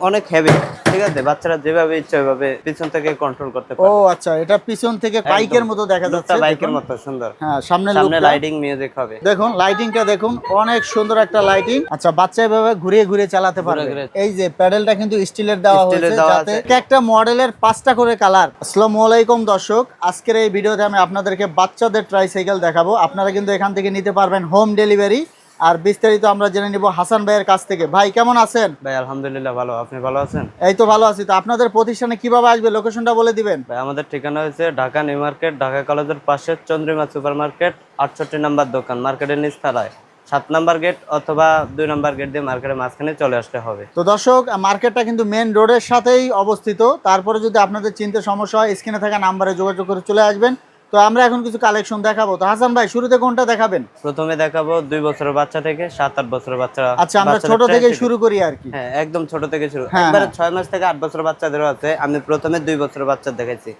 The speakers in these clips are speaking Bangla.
অনেক হেভি, ঠিক আছে। বাচ্চারা যেভাবে ইচ্ছা ওইভাবে পিছন থেকে কন্ট্রোল করতে পারে। ও আচ্ছা, এটা পিছন থেকে বাইকের মতো দেখা যাচ্ছে। বাইকের মতো সুন্দর। হ্যাঁ, সামনে লাইটিং মিউজিক হবে। দেখুন লাইটিংটা দেখুন, অনেক সুন্দর একটা লাইটিং। আচ্ছা, বাচ্চা এভাবে ঘুরিয়ে ঘুরিয়ে চালাতে পারবে। এই যে প্যাডেলটা কিন্তু স্টিলের দেওয়া হয়েছে, যাতে একটা মডেলের 5টা করে কালার। আসসালামু আলাইকুম দর্শক, আজকের এই ভিডিওতে আমি আপনাদেরকে বাচ্চাদের ট্রাইসাইকেল দেখাবো। আপনারা কিন্তু এখান থেকে নিতে পারবেন হোম ডেলিভারি। আর বিস্তারিত আমরা জেনে নিব হাসান ভাইয়ের কাছ থেকে। ভাই কেমন আছেন? ভাই আলহামদুলিল্লাহ ভালো, আপনি ভালো আছেন? এই তো ভালো আছি। তো আপনাদের প্রতিষ্ঠানে কিভাবে আসবে, লোকেশনটা বলে দিবেন। ভাই আমাদের ঠিকানা হচ্ছে ঢাকা নিউ মার্কেট, ঢাকা কলেজের পাশে চন্দ্রিমা সুপার মার্কেট, 68 নম্বর দোকান, মার্কেটের নিচতলায় 7 নম্বর গেট অথবা 2 নম্বর গেট দিয়ে মার্কেটের মাঝখানে চলে আসতে হবে। তো দর্শক, মার্কেটটা কিন্তু মেন রোডের সাথেই অবস্থিত। তারপরে যদি আপনাদের চিনতে সমস্যা হয়, স্ক্রিনে থাকা নাম্বারে যোগাযোগ করে চলে আসবেন। তো আমরা এখন কিছু কালেকশন দেখাবো। তো হাসান ভাই, শুরুতে কোনটা দেখাবেন? প্রথমে দেখাবো 2 বছরের বাচ্চা থেকে 7-8 বছরের বাচ্চা। আচ্ছা, আমরা ছোট থেকে শুরু করি আর কি। হ্যাঁ, একদম ছোট থেকে শুরু। একবারে 6 মাস থেকে 8 বছরের বাচ্চাদেরও আছে। আমি প্রথমে 2 বছরের বাচ্চা দেখাইছি,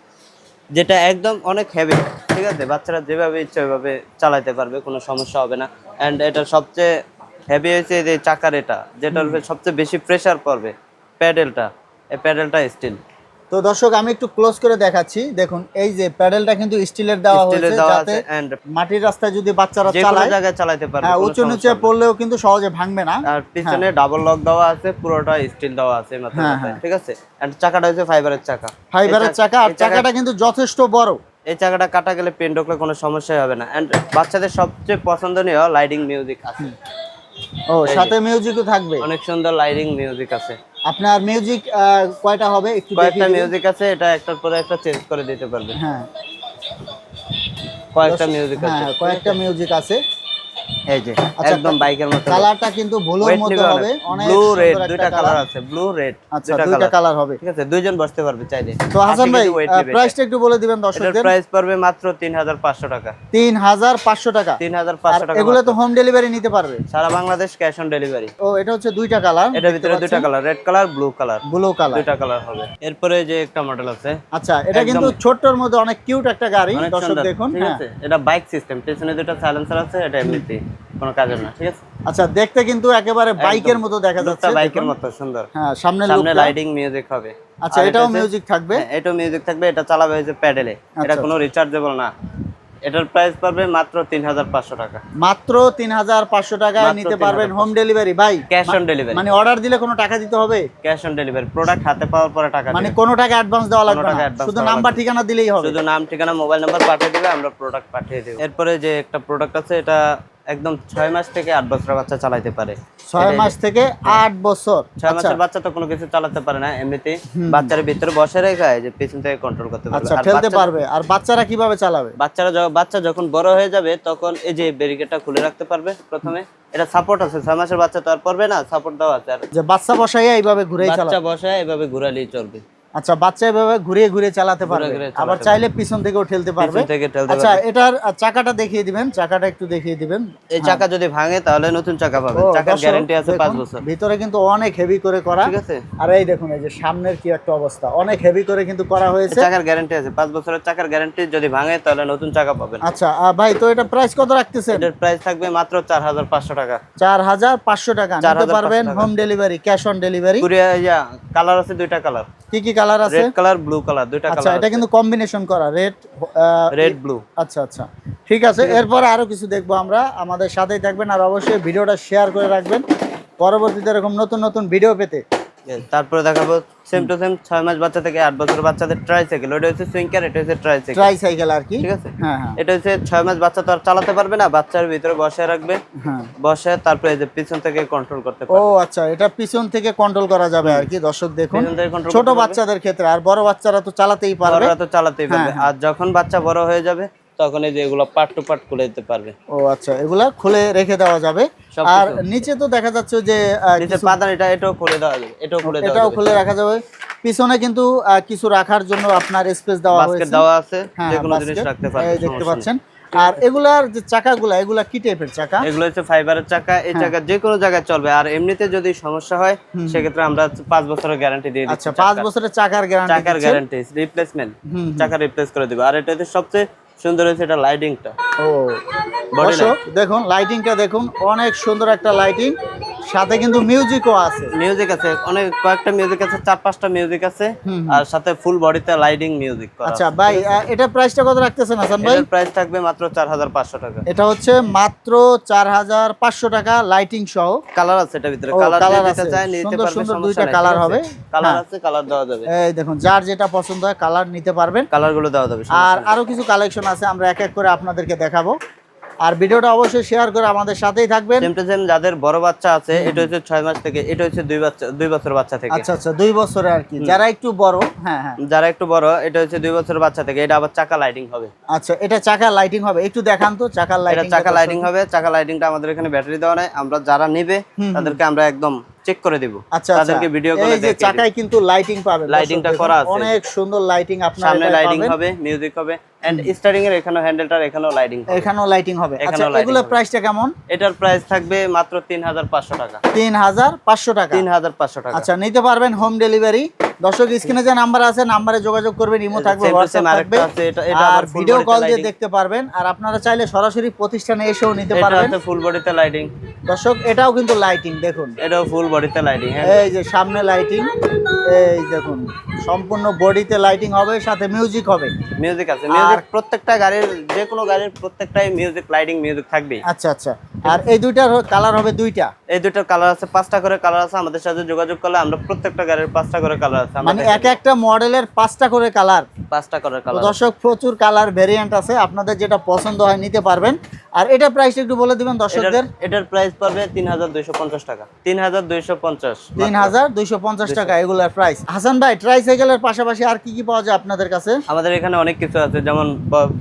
যেটা একদম অনেক হেভি, ঠিক আছে। বাচ্চারা যেভাবে ইচ্ছা ওইভাবে চালাতে পারবে, কোনো সমস্যা হবে না। অ্যান্ড এটা সবচেয়ে হেভি হয়েছে যে চাকার, এটা যেটার সবচেয়ে বেশি প্রেসার পড়বে প্যাডেলটা, এই প্যাডেলটা স্টিল। তো দর্শক, আমি একটু ক্লোজ করে দেখাচ্ছি। দেখুন, এই যে প্যাডেলটা কিন্তু স্টিলের দেওয়া হয়েছে, যাতে মাটির রাস্তায় যদি বাচ্চারা চালায়, জায়গায় চালাতে পারবে, উঁচু নিচে পড়লেও কিন্তু সহজে ভাঙবে না। আর পিছনে ডাবল লক দেওয়া আছে, পুরোটা স্টিল দেওয়া আছে মাথায়, ঠিক আছে। এন্ড চাকাটা হচ্ছে ফাইবারের চাকা। ফাইবারের চাকা, আর চাকাটা কিন্তু যথেষ্ট বড়। এই চাকাটা কাটা গেলে পেন ঢুকলে কোনো সমস্যাই হবে না। এন্ড বাচ্চাদের সবচেয়ে পছন্দনীয় লাইটিং মিউজিক আছে। ও, সাথে মিউজিকও থাকবে। অনেক সুন্দর লাইটিং মিউজিক আছে। আপনার মিউজিক কয়টা হবে একটু দেখিয়ে কয়েকটা দিন। মিউজিক আছে, এটা একটার পরে একটা চেঞ্জ করে দিতে পারবে। হ্যাঁ, কয়েকটা মিউজিক আছে। হ্যাঁ, কয়েকটা মিউজিক আছে। এই যে একদম বাইকের মতো। কালারটা কিন্তু ব্লুর মধ্যে হবে, অনেক ব্লু রেড, সুন্দর দুইটা কালার আছে, ব্লু রেড। আচ্ছা, দুইটা কালার হবে, ঠিক আছে। দুইজন বসতে পারবে চাইলে। তো হাসান ভাই, প্রাইসটা একটু বলে দিবেন দর্শকদের। এটার প্রাইস পড়বে মাত্র 3500 টাকা। 3500 টাকা। 3500 টাকা। এগুলো তো হোম ডেলিভারি নিতে পারবে সারা বাংলাদেশ, ক্যাশ অন ডেলিভারি। ও, এটা হচ্ছে দুইটা কালার। এটার ভিতরে দুইটা colour, red colour, blue colour. Blue colour, দুইটা কালার হবে। এরপরে যে একটা মডেল আছে। আচ্ছা, এটা কিন্তু ছোট্টর মধ্যে অনেক কিউট একটা গাড়ি। দর্শক দেখুন, ঠিক আছে। এটা বাইক সিস্টেম, পেছনে দুটো সাইলেন্সার আছে, এটা এমনিতেই কোনো কাজের না, ঠিক আছে। আচ্ছা, দেখতে কিন্তু একেবারে বাইকের মতো দেখা যাচ্ছে। বাইকের মতো সুন্দর। হ্যাঁ, সামনে লাইটিং মিউজিক হবে। আচ্ছা, এটাও মিউজিক থাকবে। হ্যাঁ, এটাও মিউজিক থাকবে। এটা চালাবে হচ্ছে প্যাডেলে। এটা কোনো রিচার্জেবল না। এটার প্রাইস পড়বে মাত্র 3500 টাকা। মাত্র 3500 টাকায় নিতে পারবেন হোম ডেলিভারি। ভাই, ক্যাশ অন ডেলিভারি। মানে অর্ডার দিলে কোনো টাকা দিতে হবে? ক্যাশ অন ডেলিভারি, প্রোডাক্ট হাতে পাওয়ার পরে টাকা, মানে কোনো টাকা অ্যাডভান্স দেওয়া লাগবে না, শুধু নাম্বার ঠিকানা দিলেই হবে। শুধু নাম ঠিকানা মোবাইল নাম্বার পাঠিয়ে দিবে, আমরা প্রোডাক্ট পাঠিয়ে দেব। এরপরে যে একটা প্রোডাক্ট আছে, এটা একদম 6 মাস থেকে 8 বছরের বাচ্চা চালাতে পারে। 6 মাস থেকে 8 বছর। 6 মাসের বাচ্চা তো কোনো কিছু চালাতে পারে না, এমনিতে বাচ্চার ভিতরে বসে রেখে যে পেছন থেকে কন্ট্রোল করতে পারবে। আচ্ছা, ফেলতে পারবে। আর বাচ্চারা কিভাবে চালাবে? বাচ্চা যখন বড় হয়ে যাবে, তখন এই যে ব্যারিকেডটা খুলে রাখতে পারবে। প্রথমে এটা সাপোর্ট আছে, 6 মাসের বাচ্চা তো আর পড়বে না, সাপোর্ট দেওয়া আছে। আর যে বাচ্চা বসায় এইভাবে ঘুরে চালাবে, বাচ্চা বসায় এভাবে ঘোরালেই চলবে। আচ্ছা, বাচ্চা এভাবে ঘুরিয়ে ঘুরিয়ে চালাতে পারবে, আবার চাইলে পিছন থেকেও ঠেলতে পারবে। আচ্ছা, এটার চাকাটা দেখিয়ে দিবেন, চাকাটা একটু দেখিয়ে দিবেন। এই চাকা যদি ভাঙে তাহলে নতুন চাকা পাবে। চাকার গ্যারান্টি আছে 5 বছর। ভিতরে কিন্তু অনেক হেভি করে করা, ঠিক আছে। আর এই দেখুন, এই যে সামনের কি একটা অবস্থা, অনেক হেভি করে কিন্তু করা হয়েছে। চাকার গ্যারান্টি আছে 5 বছরের চাকার গ্যারান্টি, যদি ভাঙে তাহলে নতুন চাকা পাবেন। আচ্ছা ভাই, তো এটা প্রাইস কত রাখতেছেন? এটার প্রাইস থাকবে মাত্র 4500 টাকা। 4500 টাকা নিতে পারবেন home delivery, cash on delivery. Colour আছে দুইটা কালার। কি কি কালার আছে? রেড কালার, ব্লু কালার, দুইটা কালার। আচ্ছা, এটা কিন্তু কম্বিনেশন করা, রেড ব্লু। আচ্ছা আচ্ছা, ঠিক আছে। এরপর আরো কিছু দেখবো আমরা, আমাদের সাথেই থাকবেন। আর অবশ্যই ভিডিওটা শেয়ার করে রাখবেন পরবর্তীতে এরকম নতুন নতুন ভিডিও পেতে। তারপরে দেখাবো সেম টু সেম 6 মাস বাচ্চা থেকে 8 বছর বাচ্চাদের ট্রাইসাইকেল। ওটা হচ্ছে সুইঙ্কার, এটা হচ্ছে ট্রাইসাইকেল আর কি, ঠিক আছে। হ্যাঁ হ্যাঁ, এটা হচ্ছে 6 মাস বাচ্চা তো আর চালাতে পারবে না, বাচ্চার ভিতরে বসে রাখবে। হ্যাঁ, বসে তারপরে এই যে পিছন থেকে কন্ট্রোল করতে পারবে। ও আচ্ছা, এটা পিছন থেকে কন্ট্রোল করা যাবে আর কি। দর্শক দেখুন, ছোট বাচ্চাদের ক্ষেত্রে, আর বড় বাচ্চারা তো চালাতেই পারবে। আর যখন বাচ্চা বড় হয়ে যাবে, তখন এই যে এগুলো পার্ট টু পার্ট খুলে দিতে পারবে। ও আচ্ছা, এগুলা খুলে রেখে দেওয়া যাবে। আর নিচে তো দেখা যাচ্ছে যে নিচে পাদান, এটাও খুলে দেওয়া যাবে, এটাও খুলে রাখা যাবে। পিছনে কিন্তু কিছু রাখার জন্য আপনার স্পেস দেওয়া হয়েছে, বাস্কেট দেওয়া আছে, যে কোনো জিনিস রাখতে পারবে। এই দেখতে পাচ্ছেন। আর এগুলার যে চাকাগুলা, এগুলা কি টাইপের চাকা? এগুলো হচ্ছে ফাইবারের চাকা। এই চাকা যে কোনো জায়গায় চলবে। আর এমনিতে যদি সমস্যা হয়, সেক্ষেত্রে আমরা 5 বছরের গ্যারান্টি দিয়ে দিচ্ছি। আচ্ছা, 5 বছরের চাকার গ্যারান্টি, রিপ্লেসমেন্ট, চাকা রিপ্লেস করে দেব। আর এটাতে সবচেয়ে সুন্দর হয়েছে এটা লাইটিংটা। ও দর্শক দেখুন, লাইটিংটা দেখুন, অনেক সুন্দর একটা লাইটিং। সাথে কিন্তু মিউজিকও আছে। মিউজিক আছে, অনেক কয়েকটা মিউজিক আছে, 4-5টা মিউজিক আছে, আর সাথে ফুল বডিতে লাইটিং মিউজিক করা। আচ্ছা ভাই, এটা প্রাইসটা কত রাখতেছেন হাসান ভাই? এর প্রাইস থাকবে মাত্র 4500 টাকা। এটা হচ্ছে মাত্র 4500 টাকা লাইটিং সহ। কালার আছে এটার ভিতরে, কালার নিতে চায় নিতে পারবে, সুন্দর সমস্যা দুইটা নাই। কালার হবে, কালার আছে, কালার দেওয়া যাবে। এই দেখুন, যার যেটা পছন্দ হয় কালার নিতে পারবেন, কালার গুলো দেওয়া যাবে। আর আরো কিছু কালেকশন আছে, আমরা এক এক করে আপনাদেরকে দেখাবো। আর ভিডিওটা অবশ্যই শেয়ার করে আমাদের সাথেই থাকবেন। সেম টু সেম যাদের বড় বাচ্চা আছে, এটা হচ্ছে 6 মাস থেকে, এটা হচ্ছে 2 বছর বাচ্চা থেকে। আচ্ছা আচ্ছা, 2 বছরে আর কি, যারা একটু বড়। হ্যাঁ হ্যাঁ, যারা একটু বড়, এটা হচ্ছে 2 বছর বাচ্চা থেকে। এটা আবার চাকা লাইটিং হবে। আচ্ছা, এটা চাকা লাইটিং হবে, একটু দেখান তো চাকার এটা লাইটিং। চাকা লাইটিং হবে। চাকা লাইটিংটা আমাদের এখানে ব্যাটারি দেওয়া নাই, আমরা যারা নেবে তাদেরকে আমরা একদম চেক করে দিব। আচ্ছা, তাদেরকে ভিডিও করে এই যে দেখিয়ে চাকায় কিন্তু লাইটিং পাবেন, লাইটিংটা দর্শক করা দেখুন, আছে। অনেক সুন্দর লাইটিং আপনারা সামনে এটায় লাইটিং পাবেন। হবে, মিউজিক হবে, এন্ড স্টারিং এর এখানেও হ্যান্ডেলটার এখানেও লাইটিং হবে। এখানেও লাইটিং হবে। আচ্ছা, এখানেও lighting এগুলোর হবে। প্রাইসটা কেমন? এটার প্রাইস থাকবে মাত্র 3500 টাকা। 3500 টাকা। 3500 টাকা। আচ্ছা, নিতে পারবেন হোম ডেলিভারি। দর্শক স্ক্রিনে যে নাম্বার আছে, নাম্বারে যোগাযোগ করবেন, ইমো থাকবে, Same to হোয়াটসঅ্যাপ same থাকবে, আরেকটা আছে, এটা আর আবার full ভিডিও body তে কল দিয়ে lighting। দেখতে পারবেন। আর আপনারা চাইলে সরাসরি প্রতিষ্ঠানে এসেও নিতে এটা পারবেন। আছে ফুল বডিতে লাইটিং। দর্শক, এটাও কিন্তু লাইটিং দেখুন, এটাও ফুল বডিতে লাইটিং। হ্যাঁ, এই যে সামনে লাইটিং, এই দেখুন সম্পূর্ণ বডিতে লাইটিং হবে, সাথে মিউজিক হবে। মিউজিক আছে। মিউজিক প্রত্যেকটা গাড়ির, যে কোনো গাড়ির প্রত্যেকটাই মিউজিক লাইটিং মিউজিক থাকবেই। আচ্ছা আচ্ছা, আর এই দুইটার কালার হবে দুইটা? এই দুইটার কালার আছে, 5টা করে কালার আছে। আমাদের সাথে যোগাযোগ করলে আমরা প্রত্যেকটা গাড়ির 5টা করে কালার আছে। মানে এক একটা মডেলের 5টা করে কালার। 5টা করে তো কালার। দর্শক, প্রচুর কালার ভেরিয়েন্ট আছে, আপনাদের যেটা পছন্দ হয় নিতে পারবেন। আর এটা প্রাইস একটু বলে দিবেন দর্শকদের। এটার প্রাইস পড়বে 3250 টাকা। 3250। 3250 টাকা এগুলোর প্রাইস। হাসান ভাই, ট্রাইসাইকেলের পাশাপাশি আর কি কি পাওয়া যায় আপনাদের কাছে? আমাদের এখানে অনেক কিছু আছে, যেমন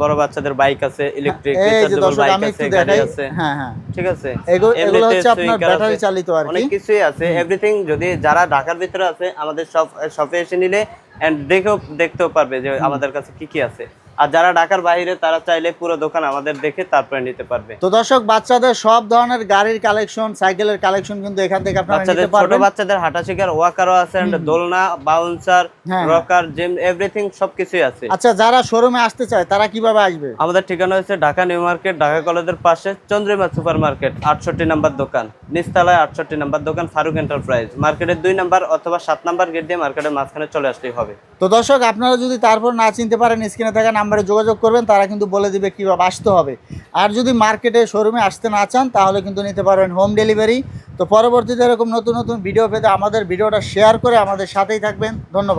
বড় বাচ্চাদের বাইক আছে, ইলেকট্রিক এই যে রিচার্জেবল দর্শক, বাইক আমি আছে, একটু গাড়ি দেখাই। আছে। হ্যাঁ হ্যাঁ, ঠিক আছে। এগুলো এমনিতে হচ্ছে আপনার সুইকার ব্যাটারি আছে, চালিত আর কি, অনেক কিছুই আছে। এভরিথিং যদি যারা ঢাকার ভিতরে আছে, আমাদের শপে এসে নিলে এন্ড দেখতেও পারবে যে আমাদের কাছে কি কি আছে। আর যারা ঢাকার বাইরে, তারা চাইলে পুরো দোকান আমাদের দেখে তারপরে নিতে পারবে। তো দর্শক, বাচ্চাদের সব ধরনের গাড়ির কালেকশন, সাইকেলের কালেকশন কিন্তু এখান থেকে আপনারা বাচ্চাদের, নিতে ছোট পারবেন। বাচ্চাদের হাঁটা শেখার ওয়াকারও আছে, এন্ড দোলনা, বাউন্সার, হ্যাঁ। রকার, জিম, এভরিথিং সবকিছুই আছে। আচ্ছা, যারা শোরুমে আসতে চায় তারা কিভাবে আসবে? আমাদের ঠিকানা হচ্ছে ঢাকা নিউ মার্কেট, ঢাকা কলেজের পাশে চন্দ্রিমা সুপার মার্কেট, 68 নাম্বার দোকান, নিচতলায় 68 নাম্বার দোকান, ফারুক এন্টারপ্রাইজ। মার্কেটের 2 নাম্বার অথবা 7 নাম্বার গেট দিয়ে মার্কেটের মাঝখানে চলে আসলেই হবে। তো দর্শক, আপনারা যদি তারপর না চিনতে পারেন, স্ক্রিনে থাকা নাম্বারে যোগাযোগ করবেন, তারা কিন্তু বলে দিবে কিভাবে আসতে হবে। আর যদি মার্কেটে শোরুমে আসতে না চান, তাহলে কিন্তু নিতে পারবেন হোম ডেলিভারি। তো পরবর্তীতে এরকম নতুন নতুন ভিডিও পেতে আমাদের ভিডিওটা শেয়ার করে আমাদের সাথেই থাকবেন। ধন্যবাদ।